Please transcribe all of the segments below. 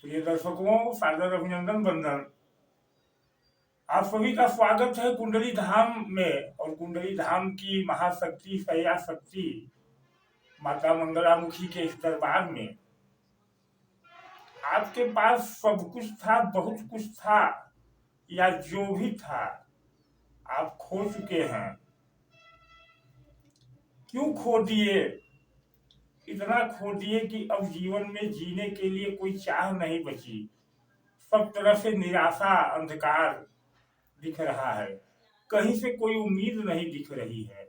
प्रिय दर्शकों, सादर अभिनंदन वंदन। आप सभी का स्वागत है कुंडली धाम में। और कुंडली धाम की महाशक्ति शैया शक्ति माता मंगलामुखी के इस दरबार में आपके पास सब कुछ था, बहुत कुछ था, या जो भी था आप खो चुके हैं। क्यों खो दिए? इतना खो दिए कि अब जीवन में जीने के लिए कोई चाह नहीं बची। सब तरफ से निराशा, अंधकार दिख रहा है। कहीं से कोई उम्मीद नहीं दिख रही है।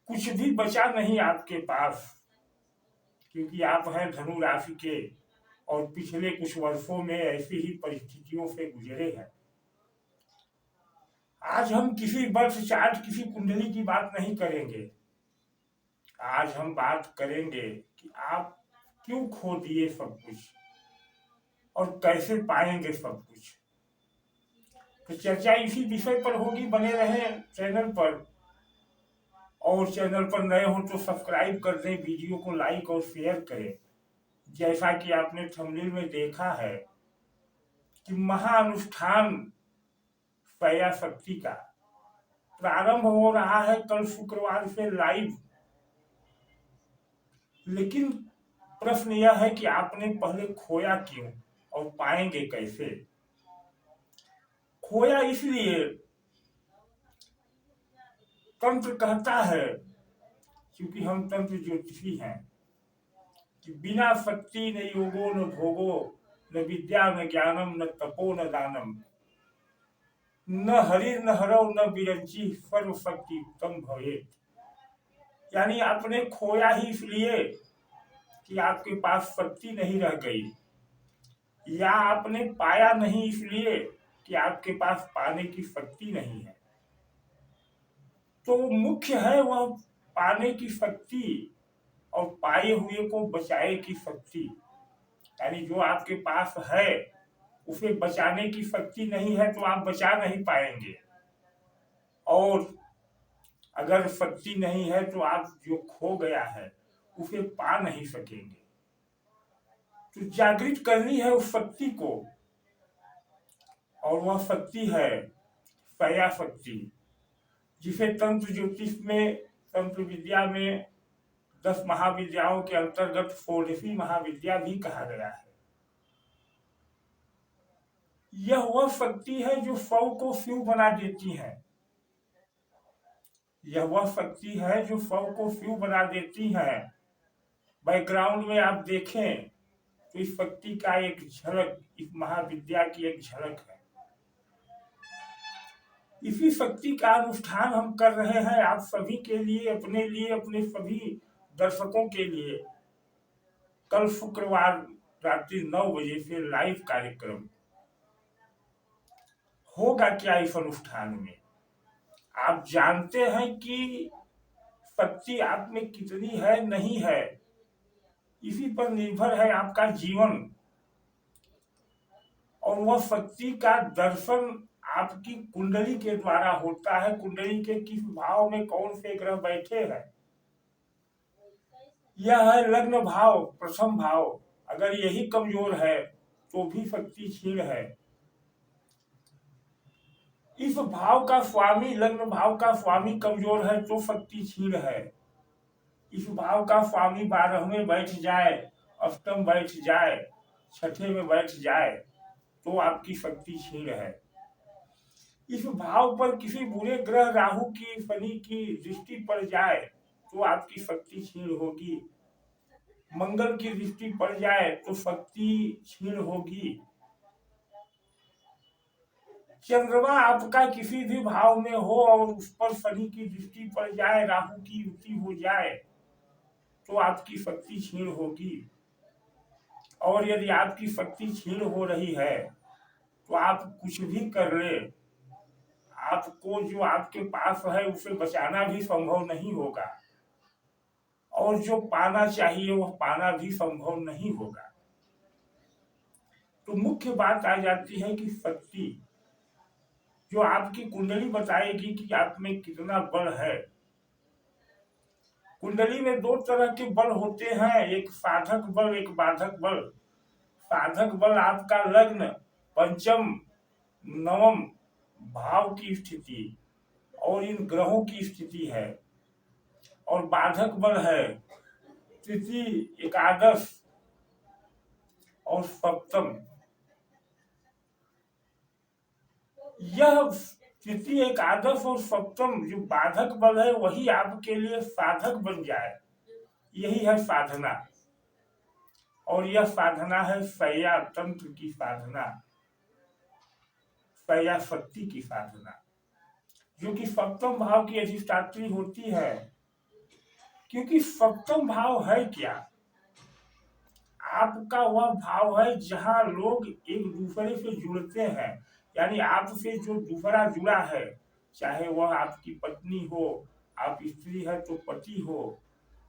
कुछ भी बचा नहीं आपके पास, क्योंकि आप हैं धनु राशि के और पिछले कुछ वर्षों में ऐसी ही परिस्थितियों से गुजरे हैं। आज हम किसी वर्ष चार्ट, किसी कुंडली की बात नहीं करेंगे। आज हम बात करेंगे कि आप क्यों खो दिए सब कुछ और कैसे पाएंगे सब कुछ। तो चर्चा इसी विषय पर होगी। बने रहें चैनल पर, और चैनल पर नए हो तो सब्सक्राइब कर दें, वीडियो को लाइक और शेयर करें। जैसा कि आपने थंबनेल में देखा है कि महाअनुष्ठान शैया शक्ति का प्रारंभ हो रहा है कल शुक्रवार से लाइव। लेकिन प्रश्न यह है कि आपने पहले खोया क्यों और पाएंगे कैसे? खोया इसलिए, तंत्र कहता है, क्योंकि हम तंत्र ज्योतिषी हैं, कि बिना शक्ति न योगो न भोगो, न विद्या न ज्ञानम, न तपो न दानम, न हरि न हरव न बिरंची, सर्व शक्ति उत्तम भवेत। यानी आपने खोया ही इसलिए कि आपके पास शक्ति नहीं रह गई, या आपने पाया नहीं इसलिए कि आपके पास पाने की शक्ति नहीं है। तो मुख्य है वह पाने की शक्ति और पाए हुए को बचाए की शक्ति। यानी जो आपके पास है उसे बचाने की शक्ति नहीं है तो आप बचा नहीं पाएंगे, और अगर शक्ति नहीं है तो आप जो खो गया है उसे पा नहीं सकेंगे। तो जागृत करनी है उस शक्ति को, और वह शक्ति है शैया शक्ति, जिसे तंत्र ज्योतिष में, तंत्र विद्या में 10 महाविद्याओं के अंतर्गत 16वीं महाविद्या भी कहा गया है। यह वह शक्ति है जो शव को शिव बना देती है। यह वह शक्ति है जो शव को शिव बना देती है। बैकग्राउंड में आप देखें तो इस शक्ति का एक झलक, इस महाविद्या की एक झलक है। इसी शक्ति का अनुष्ठान हम कर रहे हैं आप सभी के लिए, अपने लिए, अपने सभी दर्शकों के लिए। कल शुक्रवार रात्रि 9 बजे से लाइव कार्यक्रम होगा। क्या इस अनुष्ठान में आप जानते हैं कि शक्ति आप में कितनी है, नहीं है, इसी पर निर्भर है आपका जीवन। और वह शक्ति का दर्शन आपकी कुंडली के द्वारा होता है। कुंडली के किस भाव में कौन से ग्रह बैठे हैं, यह है लग्न भाव, प्रथम भाव। अगर यही कमजोर है तो भी शक्ति क्षीण है। इस भाव का स्वामी, लग्न भाव का स्वामी कमजोर है तो शक्ति क्षीण है। इस भाव का स्वामी 12वें में बैठ जाए, अष्टम बैठ जाए, छठे में बैठ जाए तो आपकी शक्ति क्षीण है। इस भाव पर किसी बुरे ग्रह, राहु की, शनि की दृष्टि पड़ जाए तो आपकी शक्ति क्षीण होगी। मंगल की दृष्टि पड़ जाए तो शक्ति क्षीण होगी। चंद्रमा आपका किसी भी भाव में हो और उस पर शनि की दृष्टि पड़ जाए, राहु की युति हो जाए तो आपकी शक्ति क्षीण होगी। और यदि आपकी शक्ति क्षीण हो रही है तो आप कुछ भी कर ले, आपको जो आपके पास है उसे बचाना भी संभव नहीं होगा, और जो पाना चाहिए वह पाना भी संभव नहीं होगा। तो मुख्य बात आ जाती है कि शक्ति जो आपकी कुंडली बताएगी कि आप में कितना बल है। कुंडली में 2 तरह के बल होते हैं, एक साधक बल, एक बाधक बल। साधक बल आपका लग्न पंचम नवम भाव की स्थिति और इन ग्रहों की स्थिति है, और बाधक बल है तृतीय एकादश और सप्तम। यह तृतीय एकादश और सप्तम जो बाधक बल है वही आपके लिए साधक बन जाए, यही है साधना। और यह साधना है शैया तंत्र की साधना, शैया शक्ति की साधना, जो कि सप्तम भाव की अधिष्ठात्री होती है। क्योंकि सप्तम भाव है क्या? आपका वह भाव है जहां लोग एक दूसरे से जुड़ते हैं, यानी आपसे जो दूसरा जुड़ा है, चाहे वह आपकी पत्नी हो, आप स्त्री है तो पति हो,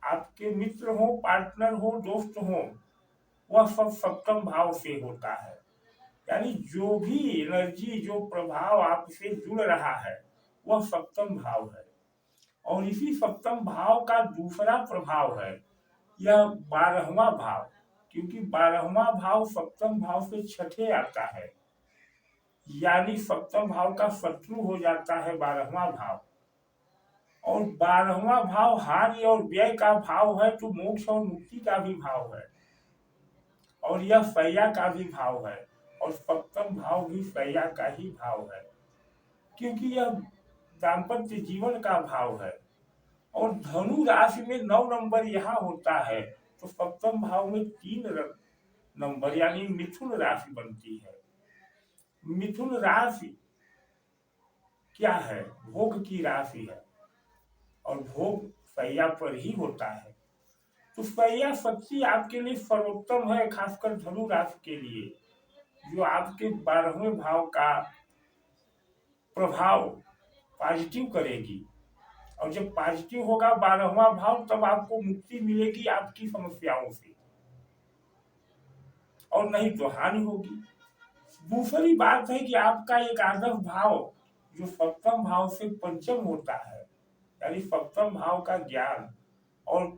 आपके मित्र हो, पार्टनर हो, दोस्त हो, वह सब सप्तम भाव से होता है। यानी जो भी एनर्जी, जो प्रभाव आपसे जुड़ रहा है वह सप्तम भाव है। और इसी सप्तम भाव का दूसरा प्रभाव है यह 12वां भाव, क्योंकि 12वां भाव सप्तम भाव से छठे आता है, यानी सप्तम भाव का शत्रु हो जाता है 12वां भाव। और 12वां भाव हानि और व्यय का भाव है, तो मोक्ष और मुक्ति का भी भाव है, और यह शैया का भी भाव है, और सप्तम भाव भी शैया का ही भाव है, क्योंकि यह दाम्पत्य जीवन का भाव है। और धनु राशि में 9 नंबर यहाँ होता है, तो सप्तम भाव में 3 नंबर यानी मिथुन राशि बनती है। मिथुन राशि क्या है? भोग की राशि है, और भोग शैया पर ही होता है। तो शैया शक्ति आपके लिए सर्वोत्तम है, खासकर धनु राशि के लिए, जो आपके 12वें भाव का प्रभाव पॉजिटिव करेगी। और जब पॉजिटिव होगा 12वां भाव, तब आपको मुक्ति मिलेगी आपकी समस्याओं से, और नहीं तो हानि होगी। दूसरी बात है कि आपका एकादश भाव जो सप्तम भाव से पंचम होता है, यानी सप्तम भाव का ज्ञान, और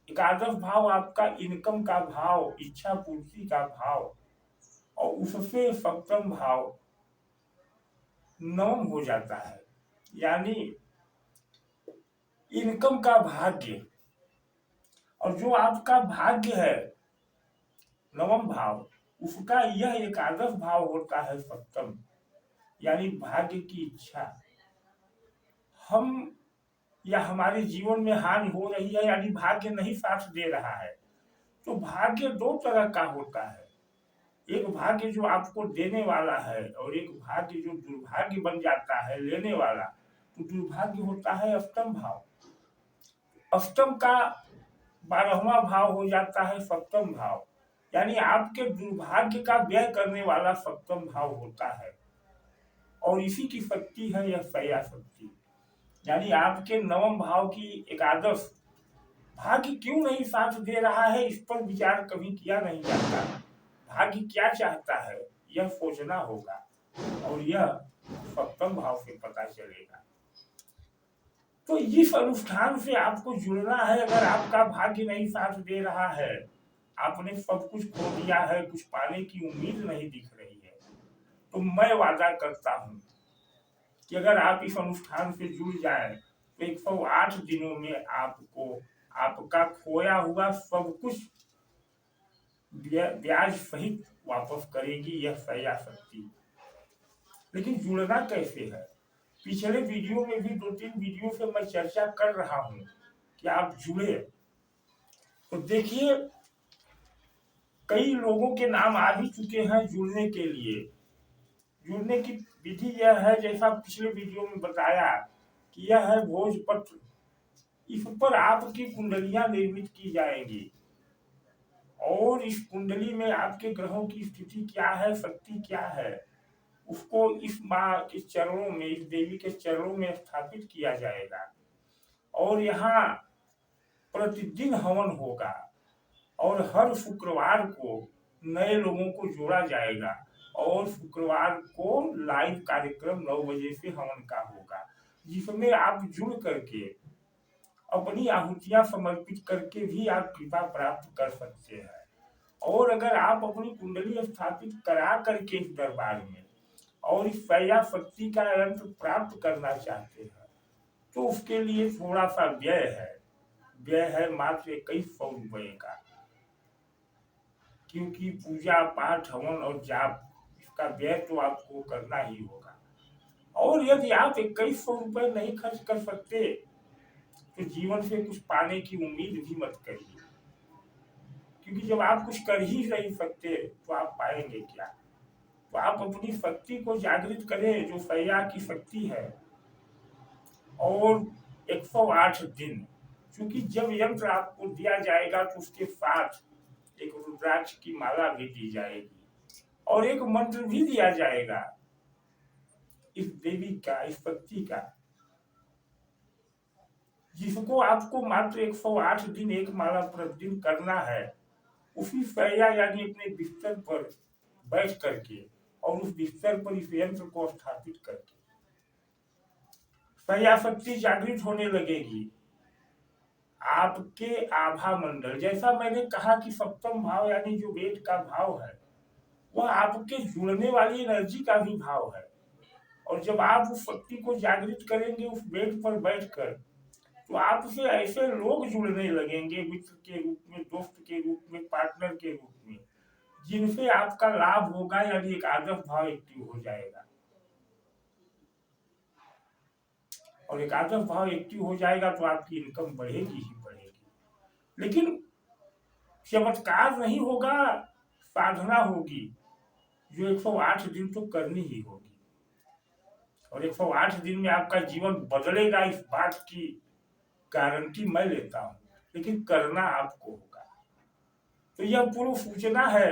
एकादश भाव आपका इनकम का भाव, इच्छा पूर्ति का भाव, और उससे सप्तम भाव नवम हो जाता है, यानी इनकम का भाग्य। और जो आपका भाग्य है नवम भाव, उसका यह एकादश भाव होता है सप्तम, यानी भाग्य की इच्छा। हम या हमारे जीवन में हानि हो रही है, यानी भाग्य नहीं साथ दे रहा है। तो भाग्य 2 तरह का होता है, एक भाग्य जो आपको देने वाला है, और एक भाग्य जो दुर्भाग्य बन जाता है लेने वाला। तो दुर्भाग्य होता है अष्टम भाव, अष्टम का 12वां भाव हो जाता है सप्तम भाव, यानी आपके दुर्भाग्य का व्यय करने वाला सप्तम भाव होता है। और इसी की शक्ति है यह शैया शक्ति, यानी आपके नवम भाव की एकादश भाग्य क्यों नहीं साथ दे रहा है, इस पर विचार कभी किया नहीं जाता। भाग्य क्या चाहता है यह सोचना होगा, और यह सप्तम भाव से पता चलेगा। तो इस अनुष्ठान से आपको जुड़ना है। अगर आपका भाग्य नहीं साथ दे रहा है, आपने सब कुछ खो दिया है, कुछ पाने की उम्मीद नहीं दिख रही है, तो मैं वादा करता हूँ कि अगर आप इस अनुष्ठान से जुड़ जाए तो 108 दिनों में आपको आपका खोया हुआ सब कुछ ब्याज सहित वापस करेगी यह शैया शक्ति। लेकिन जुड़ना कैसे है? पिछले वीडियो में भी 2-3 वीडियो से मैं चर्चा कर रहा हूँ कि आप जुड़े। तो देखिए, कई लोगों के नाम आ भी चुके हैं जुड़ने के लिए। जुड़ने की विधि यह है, जैसा पिछले वीडियो में बताया कि यह है भोजपत्र। इस पर आपकी कुंडलियां निर्मित की जाएंगी, और इस कुंडली में आपके ग्रहों की स्थिति क्या है, शक्ति क्या है, उसको इस माँ के चरणों में, इस देवी के चरणों में स्थापित किया जाएगा। और यहाँ प्रतिदिन हवन होगा, और हर शुक्रवार को नए लोगों को जोड़ा जाएगा, और शुक्रवार को लाइव कार्यक्रम 9 बजे से हवन का होगा, जिसमें आप जुड़ करके अपनी आहुतियां समर्पित करके भी आप कृपा प्राप्त कर सकते हैं। और अगर आप अपनी कुंडली स्थापित करा करके इस दरबार में और इस सैया शक्ति का यंत्र प्राप्त करना चाहते हैं तो उसके लिए थोड़ा सा व्यय है मात्र 2100 रुपए का, क्योंकि पूजा पाठ हवन और जाप इसका व्यय तो आपको करना ही होगा। और यदि आप 2100 रुपए नहीं खर्च कर सकते तो जीवन से कुछ पाने की उम्मीद भी मत करिए, क्योंकि जब आप कुछ कर ही नहीं सकते तो आप पाएंगे क्या। तो आप अपनी शक्ति को जागृत करें जो सैया की शक्ति है। और 108 दिन, क्योंकि जब यंत्र आपको दिया जाएगा तो उसके साथ एक रुद्राक्ष की माला भी दी जाएगी और एक मंत्र भी दिया जाएगा इस देवी का, इस शक्ति का, जिसको आपको मात्र 108 दिन एक माला प्रतिदिन करना है। उसी सैया यानी अपने बिस्तर पर बैठ करके और उस बिस्तर पर इस यंत्र को स्थापित करके सैया शक्ति जागृत होने लगेगी। आपके आभा मंडल, जैसा मैंने कहा कि सप्तम भाव यानी जो वेद का भाव है वह आपके जुड़ने वाली एनर्जी का भी भाव है। और जब आप उस शक्ति को जागृत करेंगे उस बेड पर बैठकर तो आपसे ऐसे लोग जुड़ने लगेंगे, मित्र के रूप में, दोस्त के रूप में, पार्टनर के रूप में, जिनसे आपका लाभ होगा, यानी एक आदर्श भाव एक्टिव हो जाएगा। और एक आदर्श भाव एक्टिव हो जाएगा तो आपकी इनकम बढ़ेगी ही बढ़ेगी। लेकिन चमत्कार नहीं होगा, साधना होगी जो 108 दिन तो करनी ही होगी। और 108 दिन में आपका जीवन बदलेगा, इस बात की गारंटी मैं लेता हूं, लेकिन करना आपको होगा। तो यह पूर्व सूचना है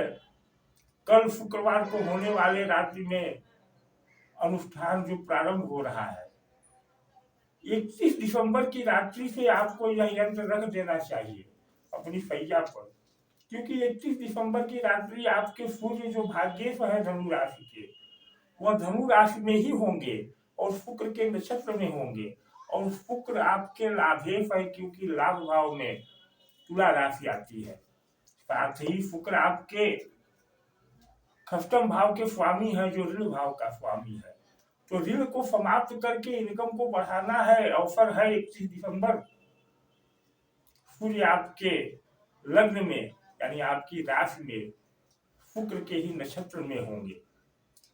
कल शुक्रवार को होने वाले रात्रि में अनुष्ठान जो प्रारंभ हो रहा है। 31 दिसंबर की रात्रि से आपको यह यंत्र रख देना चाहिए अपनी सैया पर, क्योंकि 31 दिसंबर की रात्रि आपके सूर्य जो भाग्येश है धनु राशि के, वह धनु राशि में ही होंगे और शुक्र के नक्षत्र में होंगे। और शुक्र आपके लाभेश है, क्योंकि लाभ भाव में तुला राशि आती है। साथ ही शुक्र आपके खष्टम भाव के स्वामी है जो ऋण भाव का स्वामी है। तो ऋण को समाप्त करके इनकम को बढ़ाना है, अवसर है 31 दिसंबर। सूर्य आपके लग्न में यानी आपकी राशि में शुक्र के ही नक्षत्र में होंगे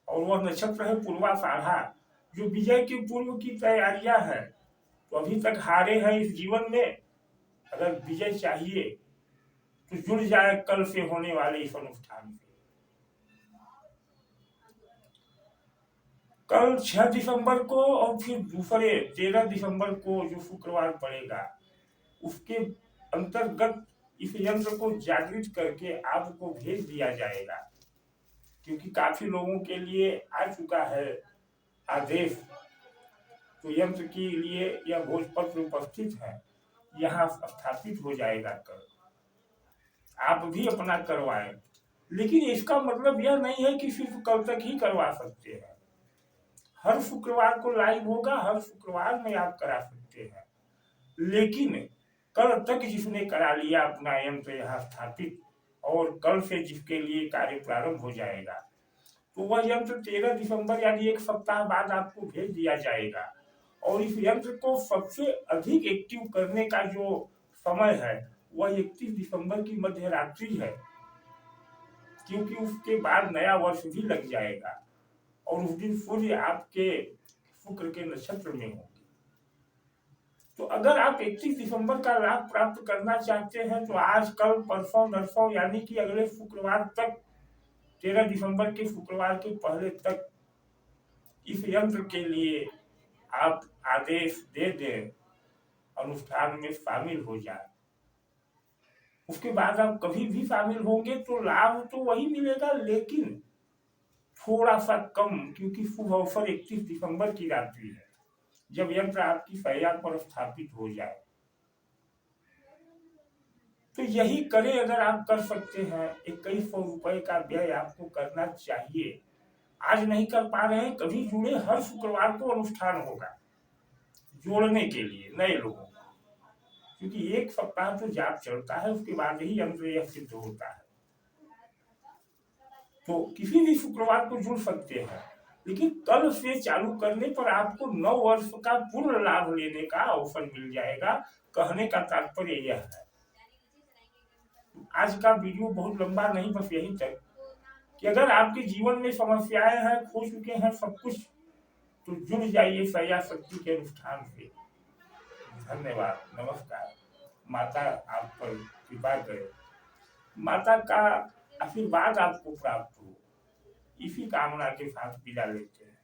और वह नक्षत्र है पूर्वाषाढ़ा, जो विजय के पूर्व की तैयारियां हैं। तो अभी तक हारे हैं इस जीवन में, अगर विजय चाहिए तो जुड़ जाए कल से होने वाले इस अनुष्ठान से। कल 6 दिसंबर को और फिर दूसरे 13 दिसंबर को जो शुक्रवार पड़ेगा उसके अंतर्गत इस यंत्र को जागृत करके आपको भेज दिया जाएगा, क्योंकि काफी लोगों के लिए आ चुका है आदेश। तो यंत्र के लिए यह भोजपत्र उपस्थित है, यहाँ स्थापित हो जाएगा कल। आप भी अपना करवाएं, लेकिन इसका मतलब यह नहीं है कि सिर्फ कल तक ही करवा सकते हैं। हर शुक्रवार को लाइव होगा, हर शुक्रवार में आप करा सकते हैं। लेकिन कल तक जिसने करा लिया अपना यंत्र यहाँ स्थापित और कल से जिसके लिए कार्य प्रारंभ हो जाएगा, तो वह यंत्र 13 दिसंबर यानी एक सप्ताह बाद आपको भेज दिया जाएगा। और इस यंत्र को सबसे अधिक एक्टिव करने का जो समय है वह 31 दिसंबर की मध्य रात्रि है, क्योंकि उसके बाद नया वर्ष भी लग जाएगा और उस दिन सूर्य आपके शुक्र के नक्षत्र में होंगे। तो अगर आप 31 दिसंबर का लाभ प्राप्त करना चाहते हैं तो आज कल परसों नरसों यानी कि अगले शुक्रवार तक, 13 दिसंबर के शुक्रवार के पहले तक इस यंत्र के लिए आप आदेश दे दें, अनुष्ठान में शामिल हो जाए। उसके बाद आप कभी भी शामिल होंगे तो लाभ तो वही मिलेगा, लेकिन थोड़ा सा कम, क्योंकि शुभ अवसर 31 दिसंबर की रात्रि है जब यंत्र आपकी सैया पर स्थापित हो जाए। तो यही करें, अगर आप कर सकते हैं। 2100 रुपए का व्यय आपको करना चाहिए। आज नहीं कर पा रहे हैं, कभी जुड़े, हर शुक्रवार को अनुष्ठान होगा जोड़ने के लिए नए लोगों को, क्योंकि एक सप्ताह तो जाप चलता है, उसके बाद ही यंत्र यह सिद्ध होता है। तो किसी भी शुक्रवार को जुड़ सकते हैं, लेकिन कल से चालू करने पर आपको 9 वर्ष का पूर्ण लाभ लेने का अवसर मिल जाएगा। कहने का तात्पर्य यह है। आज का वीडियो बहुत लंबा नहीं, बस यही तक कि अगर आपके जीवन में समस्याएं हैं, खो चुके हैं सब कुछ, तो जुड़ जाइए सया शक्ति के अनुष्ठान से। धन्यवाद, नमस्कार। माता आप पर कृपा करे, माता का आशीर्वाद आपको प्राप्त हो, इसी कामना के साथ विदा लेते हैं।